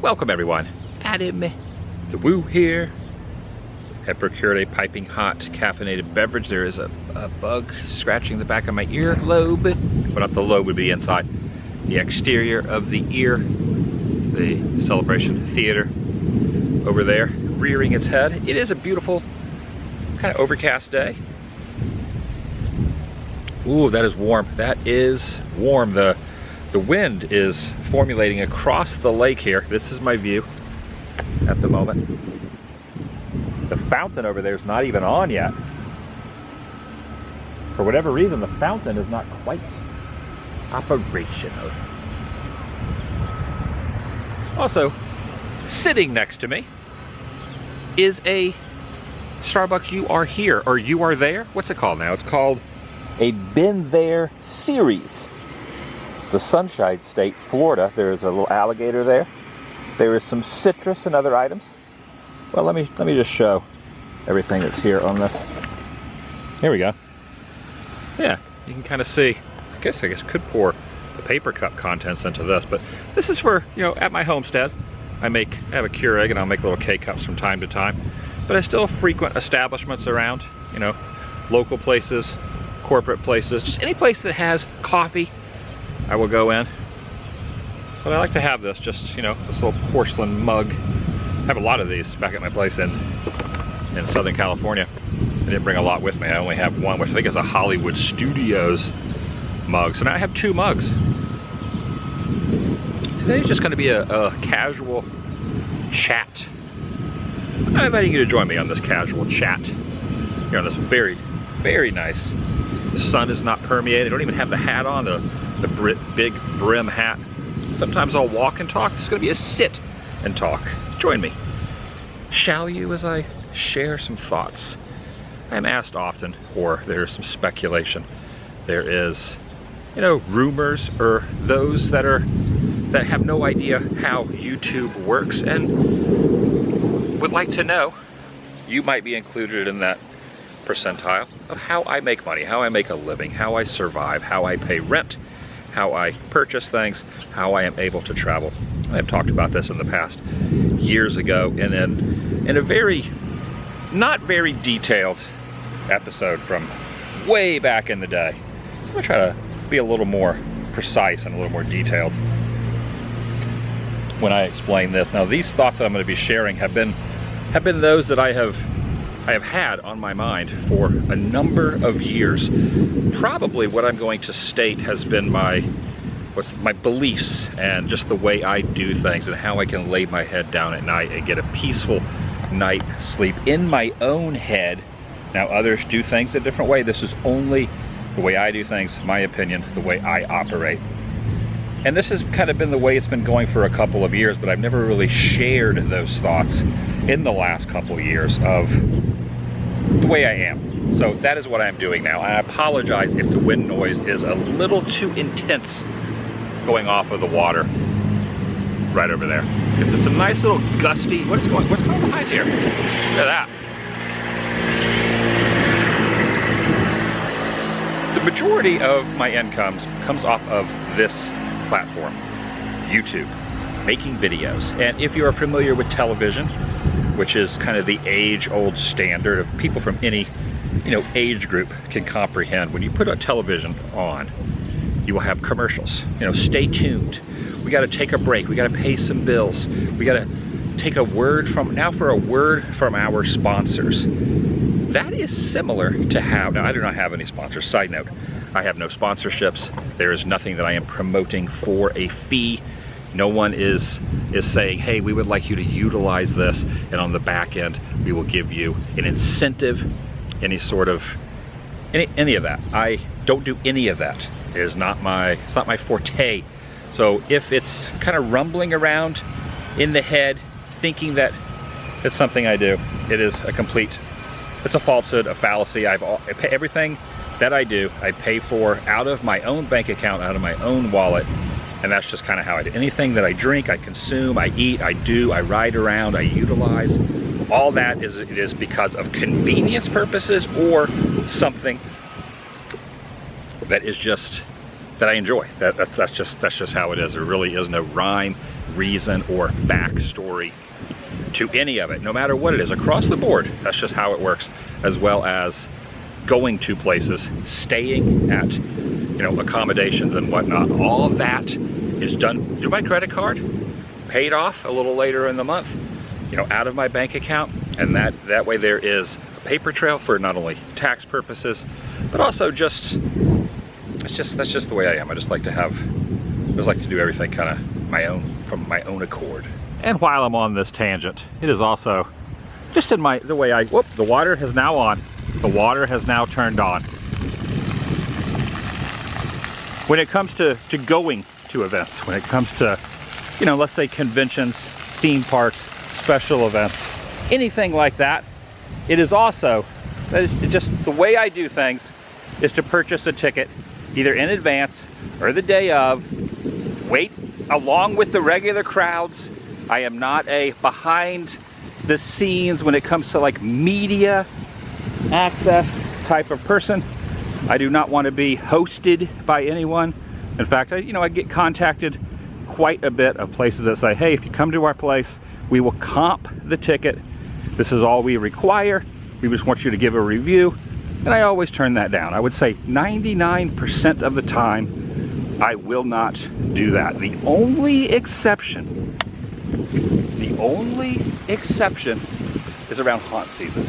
Welcome everyone, Adam the Woo here. Have procured a piping hot caffeinated beverage. There is a bug scratching the back of my earlobe, but not the lobe, would be inside the exterior of the ear. The Celebration Theater over there, rearing its head. It is a beautiful, kind of overcast day. Ooh, that is warm. That is warm. The wind is formulating across the lake here. This is my view at the moment. The fountain over there is not even on yet. For whatever reason, the fountain is not quite operational. Also, sitting next to me is a Starbucks You Are Here, or You Are There. What's it called now? It's called a Been There series. The Sunshine State, Florida. There's a little alligator there. There is some citrus and other items. Well, let me just show everything that's here on this. Here we go. Yeah, you can kind of see. I guess could pour the paper cup contents into this, but this is for, you know, at my homestead. I have a Keurig and I'll make little K-cups from time to time. But I still frequent establishments around, you know, local places, corporate places, just any place that has coffee, I will go in. But I like to have this, just, you know, this little porcelain mug. I have a lot of these back at my place in Southern California. I didn't bring a lot with me. I only have one, which I think is a Hollywood Studios mug. So now I have two mugs. Today's just going to be a casual chat. I'm inviting you to join me on this casual chat here on this very, very nice. The sun is not permeated. I don't even have the hat on, the big brim hat. Sometimes I'll walk and talk. This is going to be a sit and talk. Join me, shall you, as I share some thoughts. I'm asked often, or there's some speculation. There is, you know, rumors, or those that have no idea how YouTube works and would like to know. You might be included in that percentile of how I make money, how I make a living, how I survive, how I pay rent, how I purchase things, how I am able to travel. I've talked about this in the past years ago in a very, not very detailed episode from way back in the day. So I'm gonna try to be a little more precise and a little more detailed when I explain this. Now, these thoughts that I'm going to be sharing have been those that I have had on my mind for a number of years. Probably what I'm going to state has been my beliefs and just the way I do things and how I can lay my head down at night and get a peaceful night sleep in my own head. Now, others do things a different way. This is only the way I do things, my opinion, the way I operate. And this has kind of been the way it's been going for a couple of years, but I've never really shared those thoughts in the last couple of years of the way I am. So that is what I'm doing now. I apologize if the wind noise is a little too intense going off of the water right over there. It's just a nice little gusty, what's going behind here? Look at that. The majority of my income comes off of this platform, YouTube, making videos. And if you are familiar with television, which is kind of the age-old standard of people from any, you know, age group can comprehend, when you put a television on, you will have commercials. You know, stay tuned. We got to take a break. We got to pay some bills. We got to take a word from our sponsors. That is similar to how, now I do not have any sponsors. Side note, I have no sponsorships. There is nothing that I am promoting for a fee. No one is saying, hey, we would like you to utilize this, and on the back end, we will give you an incentive, any of that. I don't do any of that. It's not my forte. So if it's kind of rumbling around in the head, thinking that it's something I do, it's a falsehood, a fallacy. Everything that I do, I pay for out of my own bank account, out of my own wallet, and that's just kind of how I do. Anything that I drink, I consume, I eat, I do, I ride around, I utilize, all that is because of convenience purposes or something that is just that I enjoy. That's just how it is. There really is no rhyme, reason or backstory to any of it, no matter what it is, across the board. That's just how it works, as well as going to places, staying at, you know, accommodations and whatnot. All of that is done through my credit card, paid off a little later in the month, you know, out of my bank account, and that way there is a paper trail for not only tax purposes, but also just, that's just the way I am. I just like to do everything kind of my own, from my own accord. And while I'm on this tangent, it is also just in the way I, whoop, the water is now on. The water has now turned on. When it comes to going to events, when it comes to, you know, let's say conventions, theme parks, special events, anything like that, it is also, that is just the way I do things is to purchase a ticket either in advance or the day of, wait along with the regular crowds. I am not a behind the scenes when it comes to like media access type of person. I do not want to be hosted by anyone. In fact, I get contacted quite a bit of places that say, hey, if you come to our place, we will comp the ticket. This is all we require. We just want you to give a review. And I always turn that down. I would say 99% of the time, I will not do that. The only exception is around haunt season,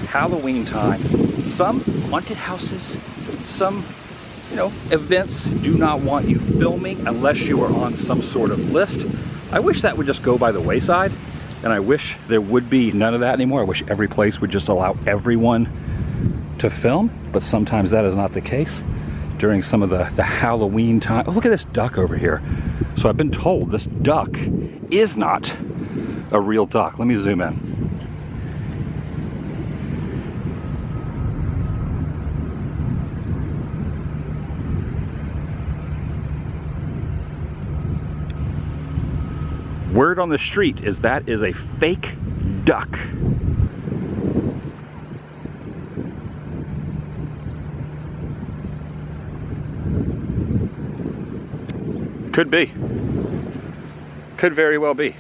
Halloween time. Some haunted houses, some, you know, events do not want you filming unless you are on some sort of list. I wish that would just go by the wayside, and I wish there would be none of that anymore. I wish every place would just allow everyone to film, but sometimes that is not the case during some of the Halloween time. Oh, look at this duck over here. So I've been told this duck is not a real duck. Let me zoom in. Word on the street is that is a fake duck. Could be. Could very well be.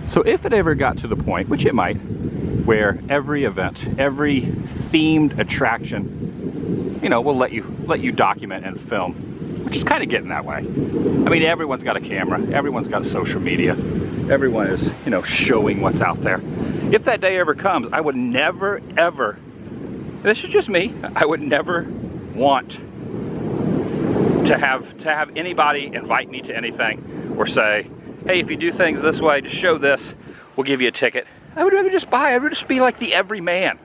So if it ever got to the point, which it might, where every event, every themed attraction, you know, will let you document and film, which is kind of getting that way. I mean, everyone's got a camera, everyone's got a social media, everyone is, you know, showing what's out there. If that day ever comes, I would never, ever, this is just me, I would never want to have anybody invite me to anything or say, hey, if you do things this way, just show this, we'll give you a ticket. I would rather just buy, I would just be like the everyman.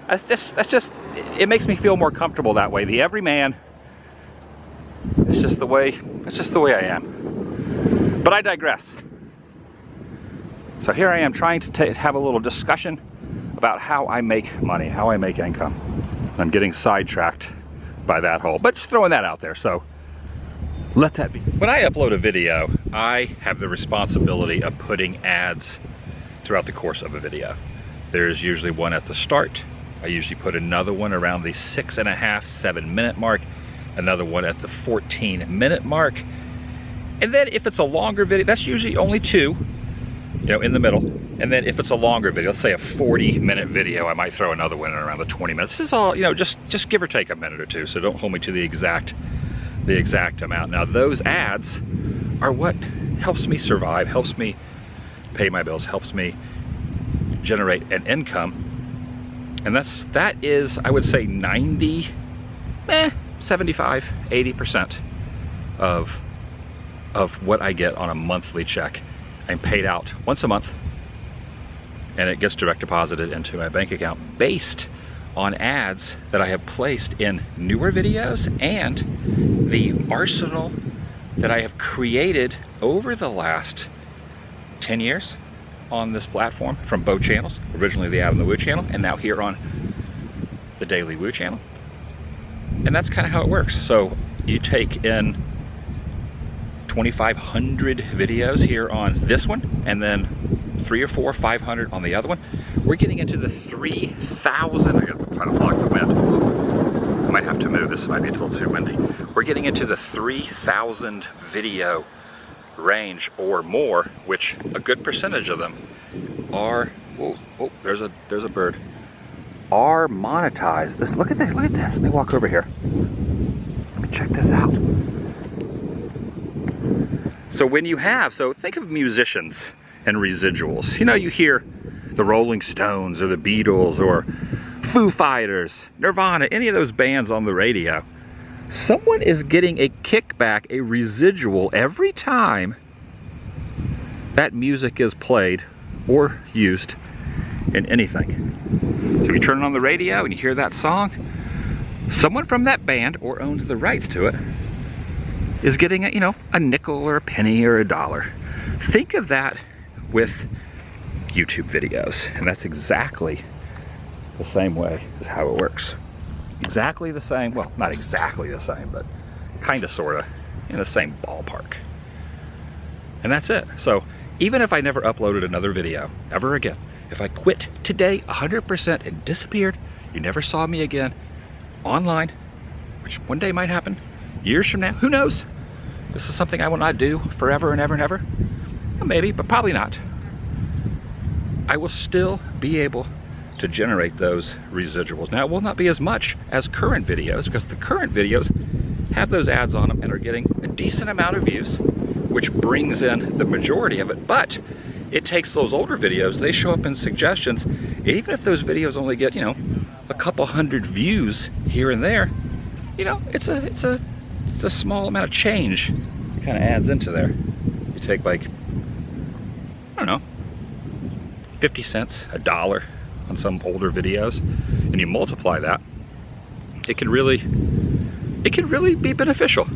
That's just, it makes me feel more comfortable that way. The everyman, it's just the way I am. But I digress. So here I am trying to have a little discussion about how I make money, how I make income. I'm getting sidetracked by that whole, but just throwing that out there. So let that be. When I upload a video, I have the responsibility of putting ads throughout the course of a video. There's usually one at the start. I usually put another one around the 6.5, 7 minute mark, another one at the 14-minute mark. And then if it's a longer video, that's usually only 2, you know, in the middle. And then if it's a longer video, let's say a 40-minute video, I might throw another one in around the 20 minutes. This is all, you know, just give or take a minute or two, so don't hold me to the exact amount. Now those ads are what helps me survive, helps me pay my bills, helps me generate an income. And that is, I would say 75, 80% of what I get on a monthly check. I'm paid out once a month, and it gets direct deposited into my bank account based on ads that I have placed in newer videos and the arsenal that I have created over the last 10 years on this platform from both channels. Originally the TheDailyWoo channel, and now here on the TheDailyWoo channel. And that's kind of how it works. So you take in 2,500 videos here on this one, and then 300 or 400, 500 on the other one. We're getting into the 3,000. I gotta try to block the wind. I might have to move, this might be a little too windy. We're getting into the 3,000 video range or more, which a good percentage of them are, oh, there's a bird, are monetized. Look at this, let me walk over here. Let me check this out. So when you have, so think of musicians and residuals. You know, you hear the Rolling Stones or the Beatles or Foo Fighters, Nirvana, any of those bands on the radio. Someone is getting a kickback, a residual every time that music is played or used in anything. So if you turn it on the radio and you hear that song, someone from that band or owns the rights to it is getting a, you know, a nickel or a penny or a dollar. Think of that with YouTube videos, and that's exactly the same way as how it works. Exactly the same, well, not exactly the same, but kind of, sort of, in the same ballpark. And that's it. So even if I never uploaded another video ever again, if I quit today 100% and disappeared, you never saw me again online, which one day might happen, years from now, who knows? This is something I will not do forever and ever and ever. Well, maybe, but probably not. I will still be able to generate those residuals. Now, it will not be as much as current videos, because the current videos have those ads on them and are getting a decent amount of views, which brings in the majority of it. But it takes those older videos, they show up in suggestions, and even if those videos only get, you know, a couple hundred views here and there, you know, it's a small amount of change kind of adds into there. You take, like, I don't know, 50 cents, a dollar on some older videos, and you multiply that, it can really be beneficial.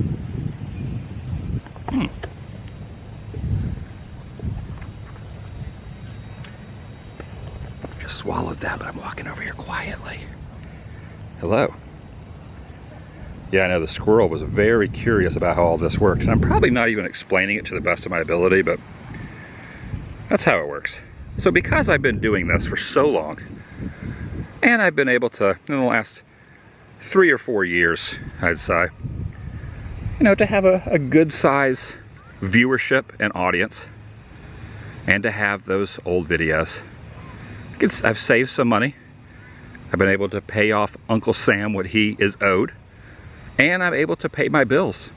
Just swallowed that, but I'm walking over here quietly. Hello. Yeah, I know the squirrel was very curious about how all this works, and I'm probably not even explaining it to the best of my ability, but that's how it works. So because I've been doing this for so long, and I've been able to, in the last 3 or 4 years, I'd say, you know, to have a good size viewership and audience, and to have those old videos, I've saved some money. I've been able to pay off Uncle Sam what he is owed, and I'm able to pay my bills.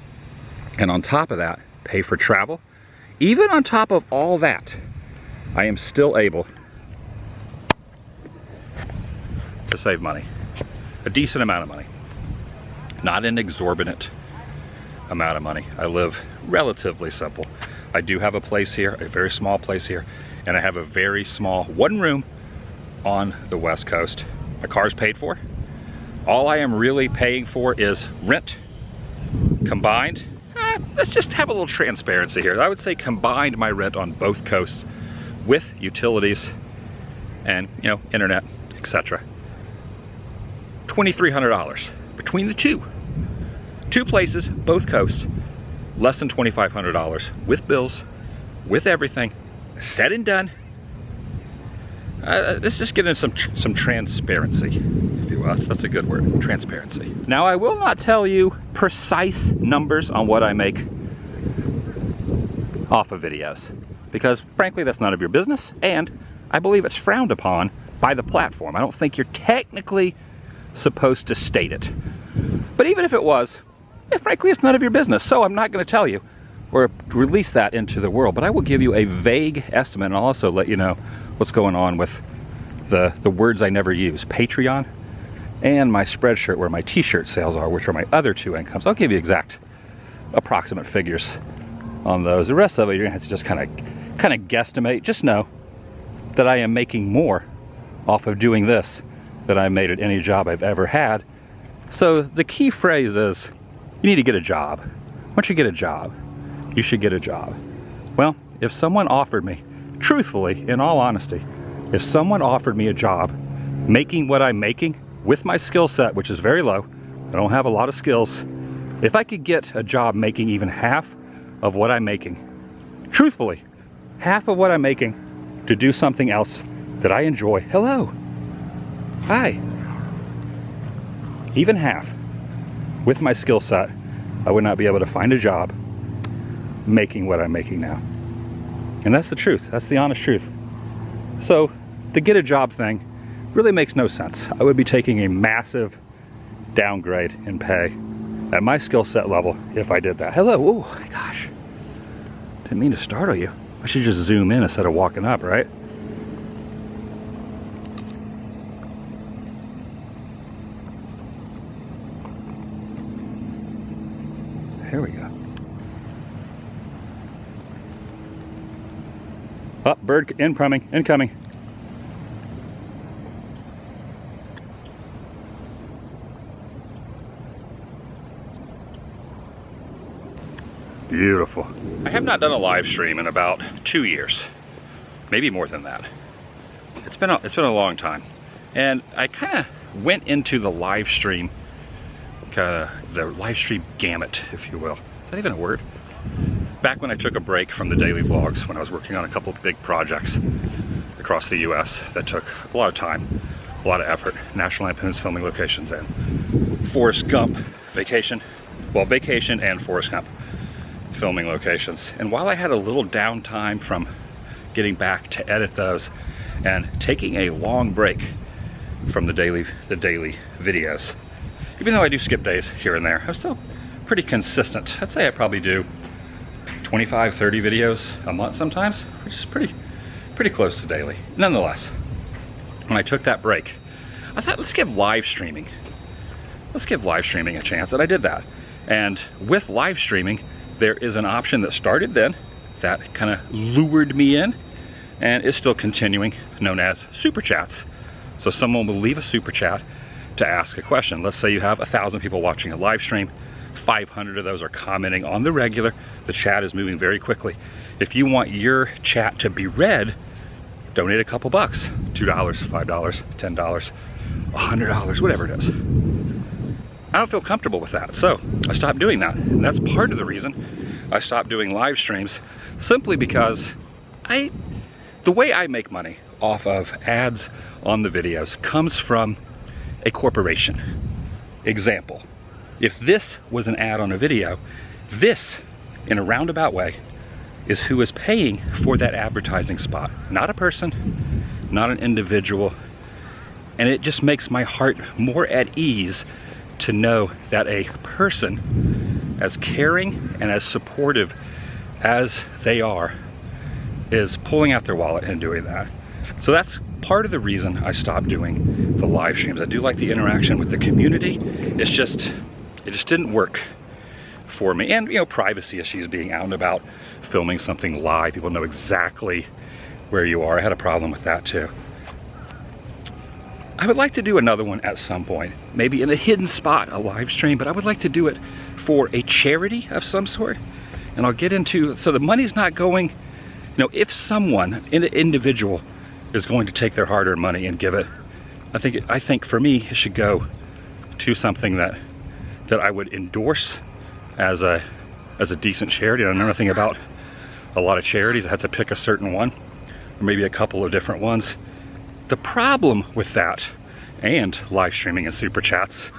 And on top of that, pay for travel. Even on top of all that, I am still able to save money, a decent amount of money, not an exorbitant amount of money. I live relatively simple. I do have a place here, a very small place here, and I have a very small one room on the West Coast. My car's paid for. All I am really paying for is rent combined. Let's just have a little transparency here. I would say combined my rent on both coasts with utilities and, you know, internet, etc. $2,300 between the two places, both coasts, less than $2,500 with bills, with everything said and done. Let's just get into some transparency, if you will. That's a good word, transparency. Now, I will not tell you precise numbers on what I make off of videos, because frankly that's none of your business, and I believe it's frowned upon by the platform. I don't think you're technically supposed to state it. But even if it was, frankly it's none of your business, so I'm not going to tell you or release that into the world. But I will give you a vague estimate, and I'll also let you know what's going on with the words I never use, Patreon and my Spreadshirt, where my t-shirt sales are, which are my other two incomes. I'll give you exact approximate figures on those. The rest of it, you're gonna have to just kind of guesstimate. Just know that I am making more off of doing this than I made at any job I've ever had. So the key phrase is, you need to get a job. Once you get a job, you should get a job. Well, if someone offered me, truthfully, in all honesty, if someone offered me a job making what I'm making with my skill set, which is very low, I don't have a lot of skills, if I could get a job making even half of what I'm making, truthfully, half of what I'm making, to do something else that I enjoy, hello, hi, even half, with my skill set, I would not be able to find a job making what I'm making now. And that's the truth. That's the honest truth. So the get a job thing really makes no sense. I would be taking a massive downgrade in pay at my skill set level if I did that. Hello. Oh my gosh. Didn't mean to startle you. I should just zoom in instead of walking up, right? Here we go. Oh, bird incoming, incoming. Beautiful. I have not done a live stream in about 2 years, maybe more than that. It's been a long time, and I kind of went into the live stream, the live stream gamut, if you will. Is that even a word? Back when I took a break from the daily vlogs, when I was working on a couple of big projects across the U.S. that took a lot of time, a lot of effort. National Lampoon's filming locations and Forrest Gump vacation. Well, vacation and Forrest Gump filming locations. And while I had a little downtime from getting back to edit those and taking a long break from the daily videos, even though I do skip days here and there, I'm still pretty consistent. I'd say I probably do 25, 30 videos a month sometimes, which is pretty close to daily. Nonetheless, when I took that break, I thought, let's give live streaming a chance, and I did that. And with live streaming, there is an option that started then that kind of lured me in and is still continuing, known as super chats. So someone will leave a super chat to ask a question. Let's say you have 1,000 people watching a live stream, 500 of those are commenting on the regular. The chat is moving very quickly. If you want your chat to be read, donate a couple bucks, $2, $5, $10, $100, whatever it is. I don't feel comfortable with that, so I stopped doing that. And that's part of the reason I stopped doing live streams, simply because the way I make money off of ads on the videos comes from a corporation. Example, if this was an ad on a video, this, in a roundabout way, is who is paying for that advertising spot. Not a person, not an individual. And it just makes my heart more at ease to know that a person as caring and as supportive as they are is pulling out their wallet and doing that. So that's part of the reason I stopped doing the live streams. I do like the interaction with the community. It just didn't work for me. And, you know, privacy issues, being out and about, filming something live, people know exactly where you are. I had a problem with that too. I would like to do another one at some point, maybe in a hidden spot, a live stream, but I would like to do it for a charity of some sort. And I'll get into, so the money's not going, you know, if someone, an individual, is going to take their hard-earned money and give it, I think for me, it should go to something that I would endorse as a decent charity. I know nothing about a lot of charities. I had to pick a certain one, or maybe a couple of different ones. The problem with that and live streaming and super chats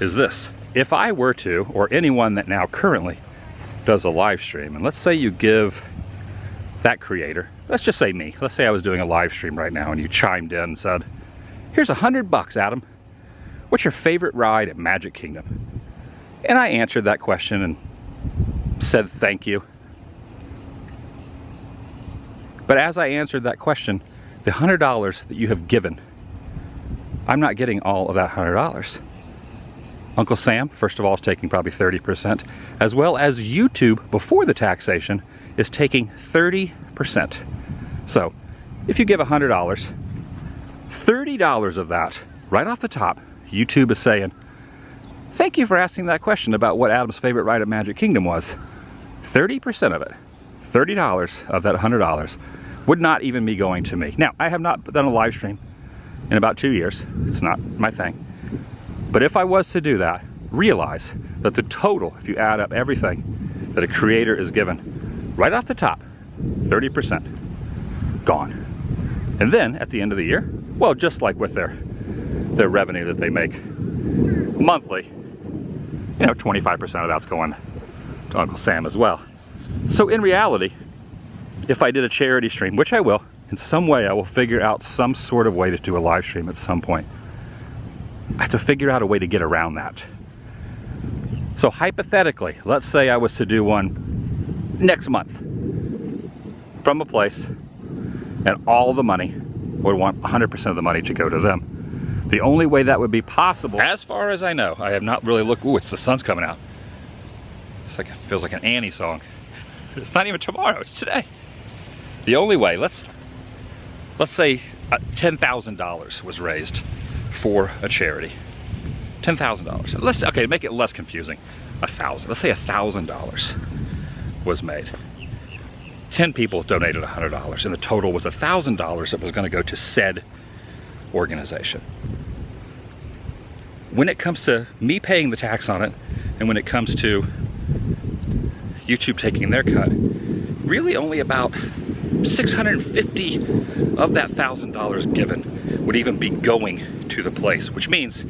is this. If I were to, or anyone that now currently does a live stream, and let's say you give that creator, let's just say me, let's say I was doing a live stream right now and you chimed in and said, here's $100, Adam. What's your favorite ride at Magic Kingdom? And I answered that question and said thank you. But as I answered that question, the $100 that you have given, I'm not getting all of that $100. Uncle Sam, first of all, is taking probably 30%, as well as YouTube, before the taxation, is taking 30%. So if you give $100, $30 of that, right off the top, YouTube is saying, thank you for asking that question about what Adam's favorite ride at Magic Kingdom was. 30% of it, $30 of that $100, would not even be going to me. Now, I have not done a live stream in about 2 years. It's not my thing. But if I was to do that, realize that the total, if you add up everything that a creator is given, right off the top, 30% gone. And then at the end of the year, well, just like with their revenue that they make monthly, you know, 25% of that's going to Uncle Sam as well. So in reality, if I did a charity stream, which I will, in some way I will figure out some sort of way to do a live stream at some point. I have to figure out a way to get around that. So hypothetically, let's say I was to do one next month from a place, and all the money, would want 100% of the money to go to them. The only way that would be possible, as far as I know, I have not really looked, ooh, the sun's coming out. It's like, it feels like an Annie song. It's not even tomorrow, it's today. The only way, let's say $10,000 was raised for a charity. $10,000. Okay, to make it less confusing, 1,000. Let's say $1,000 was made. 10 people donated $100, and the total was $1,000 that was going to go to said organization. When it comes to me paying the tax on it, and when it comes to YouTube taking their cut, really only about 650 of that $1,000 given would even be going to the place, which means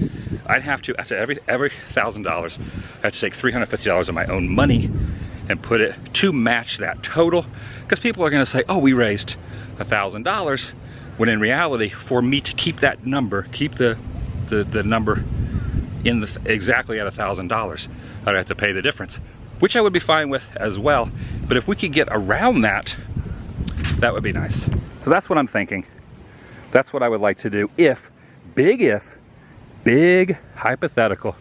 I'd have to, after every $1,000, I have to take $350 of my own money and put it to match that total, because people are going to say, oh, we raised $1,000, when in reality, for me to keep that number, keep the number in the exactly at $1,000, I'd have to pay the difference, which I would be fine with as well. But if we could get around that, that would be nice. So that's what I'm thinking. That's what I would like to do if, big hypothetical,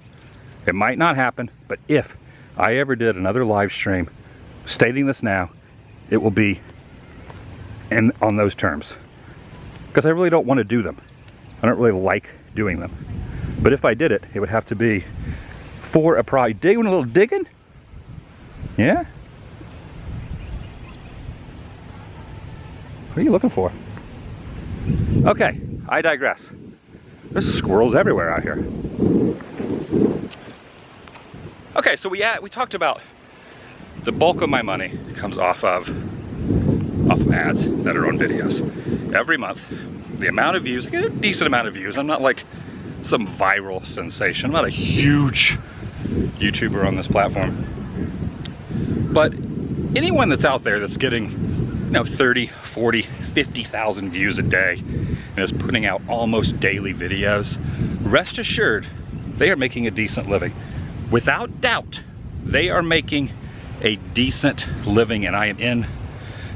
it might not happen, but if I ever did another live stream stating this now, it will be on those terms. Because I really don't want to do them. I don't really like doing them. But if I did it, it would have to be for a prize. Doing a little digging? Yeah? What are you looking for? Okay, I digress. There's squirrels everywhere out here. Okay, so we talked about the bulk of my money comes off of ads that are on videos. Every month, the amount of views, I get a decent amount of views. I'm not like some viral sensation. I'm not a huge YouTuber on this platform. But anyone that's out there that's getting, you know, 30, 40, 50,000 views a day and is putting out almost daily videos, rest assured, they are making a decent living. Without doubt, they are making a decent living, and I am in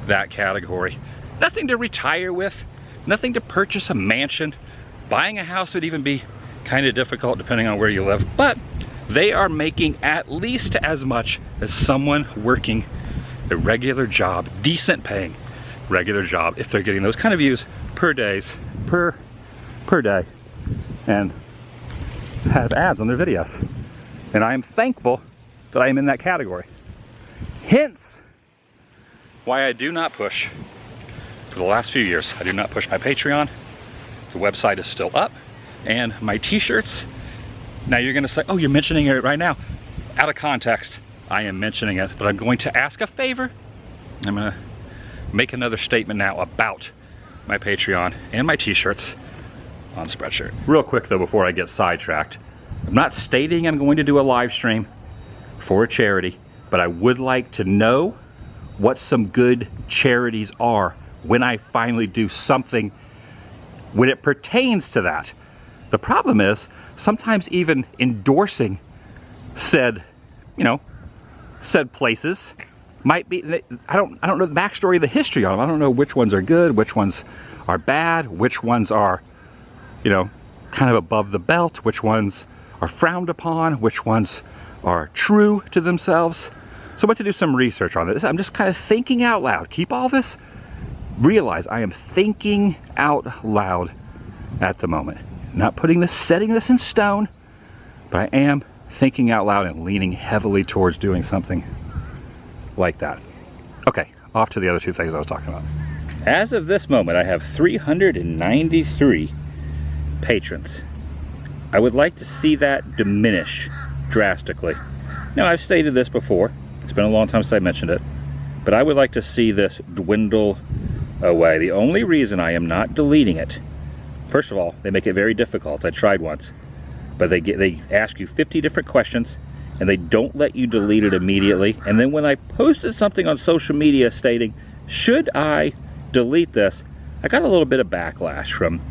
that category. Nothing to retire with, nothing to purchase a mansion. Buying a house would even be kind of difficult depending on where you live, but they are making at least as much as someone working a regular job, decent paying regular job, if they're getting those kind of views per day, and have ads on their videos. And I am thankful that I am in that category. Hence why I do not push, for the last few years, I do not push my Patreon. The website is still up, and my t-shirts, now you're gonna say, oh, you're mentioning it right now. Out of context, I am mentioning it, but I'm going to ask a favor. I'm gonna make another statement now about my Patreon and my t-shirts on Spreadshirt. Real quick though, before I get sidetracked, I'm not stating I'm going to do a live stream for a charity, but I would like to know what some good charities are when I finally do something when it pertains to that. The problem is, sometimes even endorsing said, you know, said places might be, I don't know the backstory of the history of them. I don't know which ones are good, which ones are bad, which ones are, you know, kind of above the belt, which ones are frowned upon, which ones are true to themselves. So I'm about to do some research on this. I'm just kind of thinking out loud. Keep all this. Realize I am thinking out loud at the moment. Not setting this in stone, but I am thinking out loud and leaning heavily towards doing something like that. Okay, off to the other two things I was talking about. As of this moment, I have 393 patrons. I would like to see that diminish drastically. Now, I've stated this before. It's been a long time since I mentioned it, but I would like to see this dwindle away. The only reason I am not deleting it, first of all, they make it very difficult. I tried once, but they ask you 50 different questions. and they don't let you delete it immediately. And then when I posted something on social media stating, should I delete this, I got a little bit of backlash from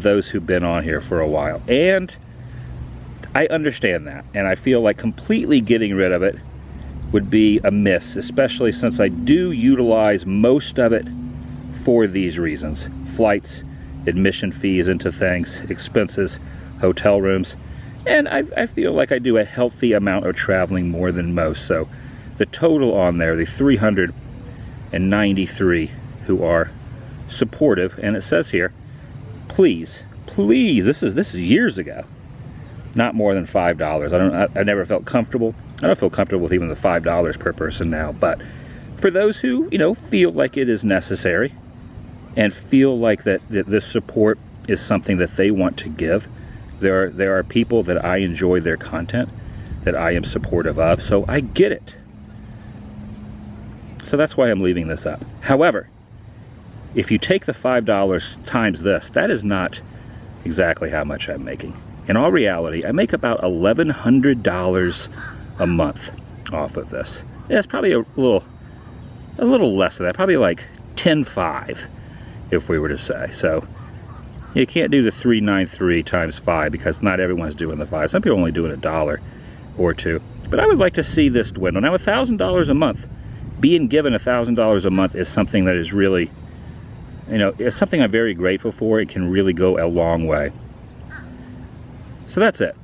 those who've been on here for a while. And I understand that, and I feel like completely getting rid of it would be a miss, especially since I do utilize most of it for these reasons: flights, admission fees into things, expenses, hotel rooms, and I feel like I do a healthy amount of traveling, more than most. So the total on there, the 393 who are supportive, and it says here, please, this is years ago, not more than $5. I never felt comfortable. I don't feel comfortable with even the $5 per person now, but for those who, you know, feel like it is necessary and feel like that this support is something that they want to give, there are people that I enjoy their content, that I am supportive of, so I get it. So that's why I'm leaving this up. However, if you take the $5 times this, that is not exactly how much I'm making. In all reality, I make about $1,100 a month off of this. Yeah, it's probably a little less of that, probably like $10,500 if we were to say. So you can't do the 393 times 5 because not everyone's doing the 5. Some people are only doing $1 or $2. But I would like to see this dwindle. Now, $1,000 a month, being given $1,000 a month is something that is really, you know, it's something I'm very grateful for. It can really go a long way. So that's it.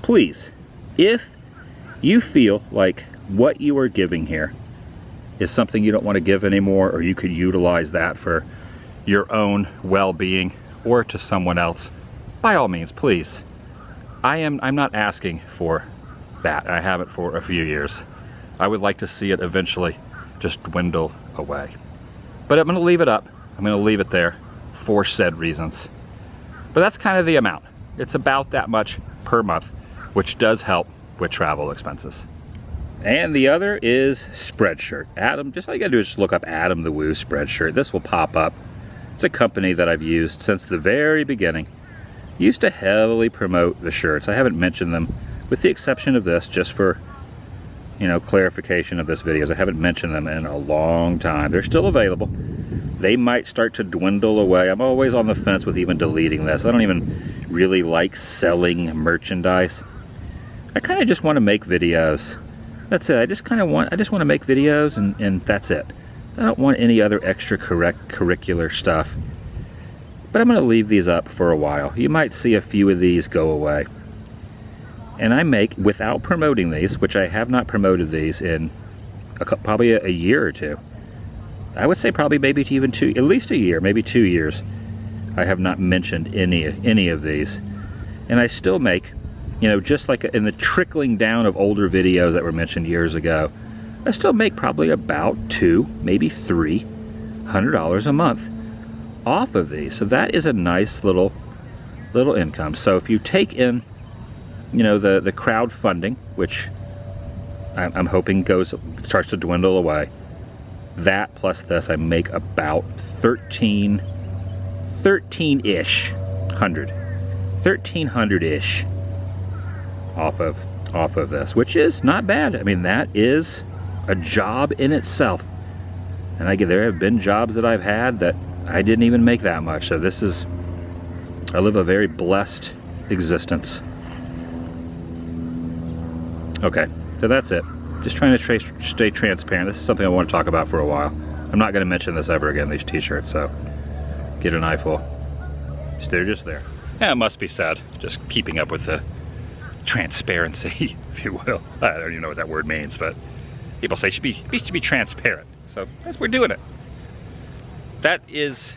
Please, if you feel like what you are giving here is something you don't want to give anymore, or you could utilize that for your own well-being or to someone else, by all means, please. I'm not asking for that. I haven't for a few years. I would like to see it eventually just dwindle away. But I'm going to leave it up. I'm going to leave it there for said reasons. But that's kind of the amount. It's about that much per month, which does help with travel expenses. And the other is Spreadshirt. Adam, just all you gotta do is just look up TheDailyWoo Spreadshirt. This will pop up. It's a company that I've used since the very beginning. Used to heavily promote the shirts. I haven't mentioned them, with the exception of this, just for, you know, clarification of this video. I haven't mentioned them in a long time. They're still available. They might start to dwindle away. I'm always on the fence with even deleting this. I don't even really like selling merchandise. I kind of just want to make videos. That's it. I just want to make videos, and that's it. I don't want any other extracurricular stuff. But I'm going to leave these up for a while. You might see a few of these go away. And I make, without promoting these, which I have not promoted these in probably a year or two. I would say probably maybe even at least a year, maybe 2 years. I have not mentioned any of these. And I still make, you know, just like in the trickling down of older videos that were mentioned years ago, I still make probably about $200, maybe $300 a month off of these. So that is a nice little income. So if you take in, you know, the crowdfunding, which I'm hoping starts to dwindle away, that plus this, I make about 13-ish hundred. 1,300-ish off of this, which is not bad. I mean, that is a job in itself. And there have been jobs that I've had that I didn't even make that much. So I live a very blessed existence. Okay, so that's it. Just trying to stay transparent. This is something I want to talk about for a while. I'm not going to mention this ever again, these t-shirts, so get an eyeful. They're just there. Yeah, it must be said, just keeping up with the transparency, if you will. I don't even know what that word means, but people say it should be transparent. So we're doing it. That is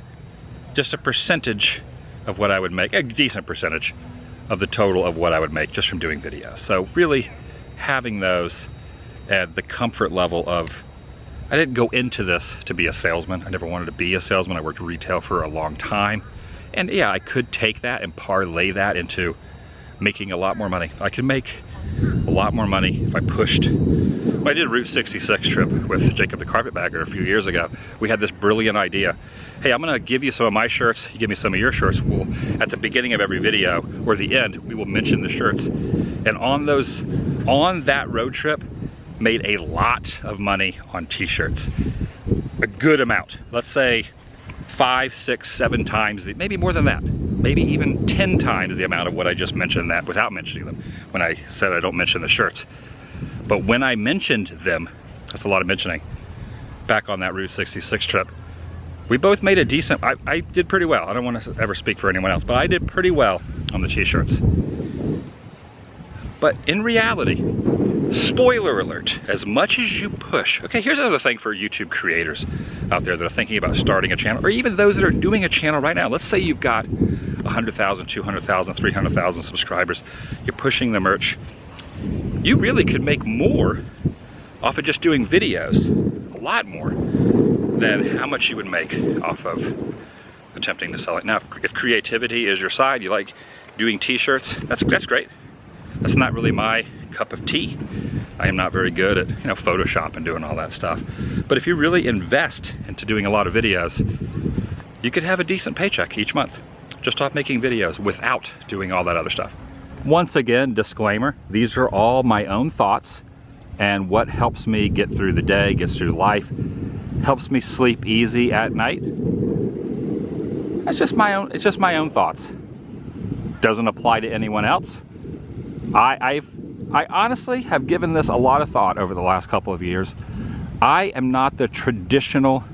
just a percentage of what I would make, a decent percentage of the total of what I would make just from doing videos. So really having those at the comfort level of, I didn't go into this to be a salesman. I never wanted to be a salesman. I worked retail for a long time. And yeah, I could take that and parlay that into making a lot more money. I could make a lot more money if I pushed. When I did a Route 66 trip with Jacob the Carpetbagger a few years ago, we had this brilliant idea. Hey, I'm gonna give you some of my shirts, you give me some of your shirts. We'll, at the beginning of every video, or the end, we will mention the shirts. And on that road trip, made a lot of money on t-shirts. A good amount. Let's say 5, 6, 7 times, maybe more than that. Maybe even 10 times the amount of what I just mentioned that without mentioning them. When I said I don't mention the shirts. But when I mentioned them, that's a lot of mentioning, back on that Route 66 trip, we both made a decent, I did pretty well. I don't want to ever speak for anyone else, but I did pretty well on the t-shirts. But in reality, spoiler alert, as much as you push, okay, here's another thing for YouTube creators out there that are thinking about starting a channel, or even those that are doing a channel right now. Let's say you've got 100,000, 200,000, 300,000 subscribers. You're pushing the merch. You really could make more off of just doing videos, a lot more, than how much you would make off of attempting to sell it. Now, if creativity is your side, you like doing t-shirts, that's great. That's not really my cup of tea. I am not very good at, Photoshop and doing all that stuff. But if you really invest into doing a lot of videos, you could have a decent paycheck each month just off making videos without doing all that other stuff. Once again, disclaimer, these are all my own thoughts and what helps me get through the day, gets through life, helps me sleep easy at night. It's just my own thoughts. Doesn't apply to anyone else. I honestly have given this a lot of thought over the last couple of years. I am not the traditional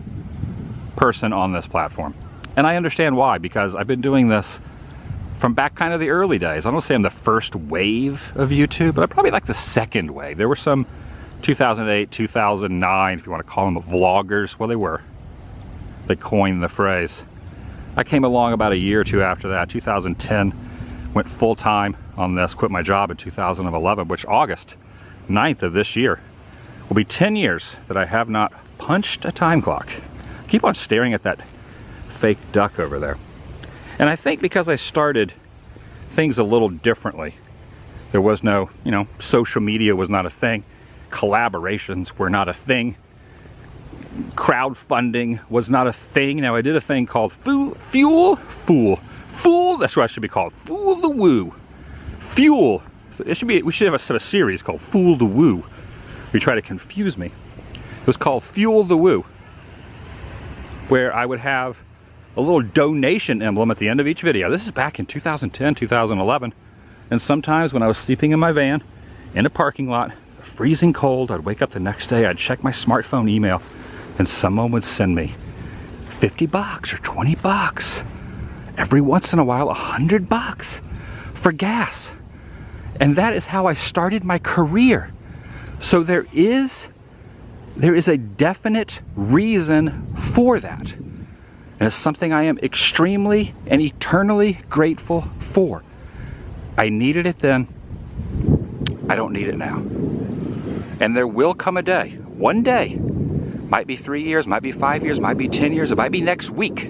person on this platform. And I understand why, because I've been doing this from back kind of the early days. I don't say I'm the first wave of YouTube, but I'm probably like the second wave. There were some 2008, 2009, if you want to call them vloggers. Well, they were. They coined the phrase. I came along about a year or two after that, 2010, went full-time on this, quit my job in 2011, which August 9th of this year will be 10 years that I have not punched a time clock. I keep on staring at that fake duck over there. And I think because I started things a little differently, there was no, social media was not a thing, collaborations were not a thing, crowdfunding was not a thing. Now I did a thing called Fool, that's what it should be called, Fool the Woo. Fuel, we should have a series called Fool the Woo. You try to confuse me. It was called Fuel the Woo, where I would have a little donation emblem at the end of each video. This is back in 2010, 2011. And sometimes when I was sleeping in my van, in a parking lot, freezing cold, I'd wake up the next day, I'd check my smartphone email, and someone would send me $50 or $20. Every once in a while, $100 for gas. And that is how I started my career. So there is a definite reason for that. And it's something I am extremely and eternally grateful for. I needed it then. I don't need it now. And there will come a day, one day, might be 3 years, might be 5 years, might be 10 years, it might be next week,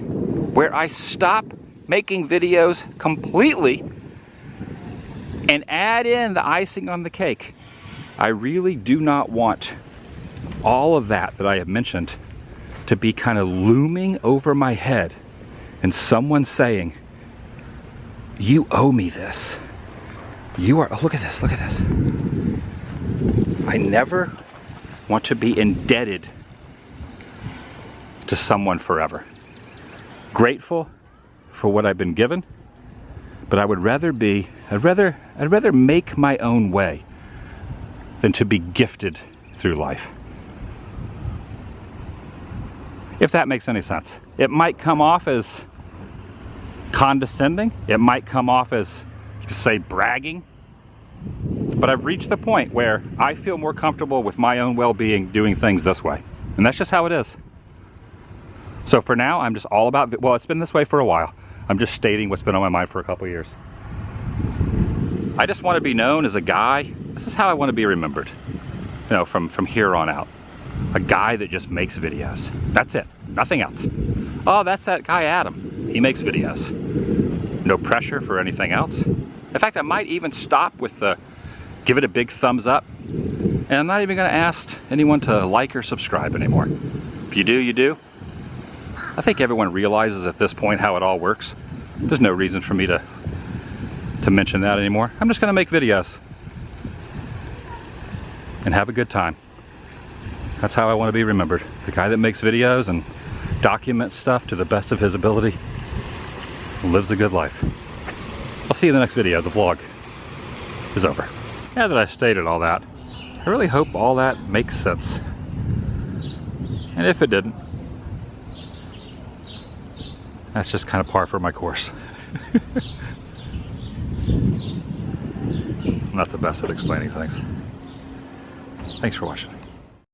where I stop making videos completely and add in the icing on the cake. I really do not want all of that I have mentioned to be kind of looming over my head and someone saying, you owe me this. You are, oh, look at this, look at this. I never want to be indebted to someone forever. Grateful for what I've been given, but I would rather be, I'd rather make my own way than to be gifted through life. If that makes any sense. It might come off as condescending. It might come off as, you could say, bragging. But I've reached the point where I feel more comfortable with my own well-being doing things this way. And that's just how it is. So for now, I'm just all about, well, it's been this way for a while. I'm just stating what's been on my mind for a couple years. I just want to be known as a guy. This is how I want to be remembered, from here on out. A guy that just makes videos. That's it. Nothing else. Oh, that's that guy Adam. He makes videos. No pressure for anything else. In fact, I might even stop with the give it a big thumbs up. And I'm not even going to ask anyone to like or subscribe anymore. If you do, you do. I think everyone realizes at this point how it all works. There's no reason for me to mention that anymore. I'm just going to make videos. and have a good time. That's how I want to be remembered. The guy that makes videos and documents stuff to the best of his ability, lives a good life. I'll see you in the next video. The vlog is over. Now that I've stated all that, I really hope all that makes sense. And if it didn't, that's just kind of par for my course. I'm not the best at explaining things. Thanks for watching.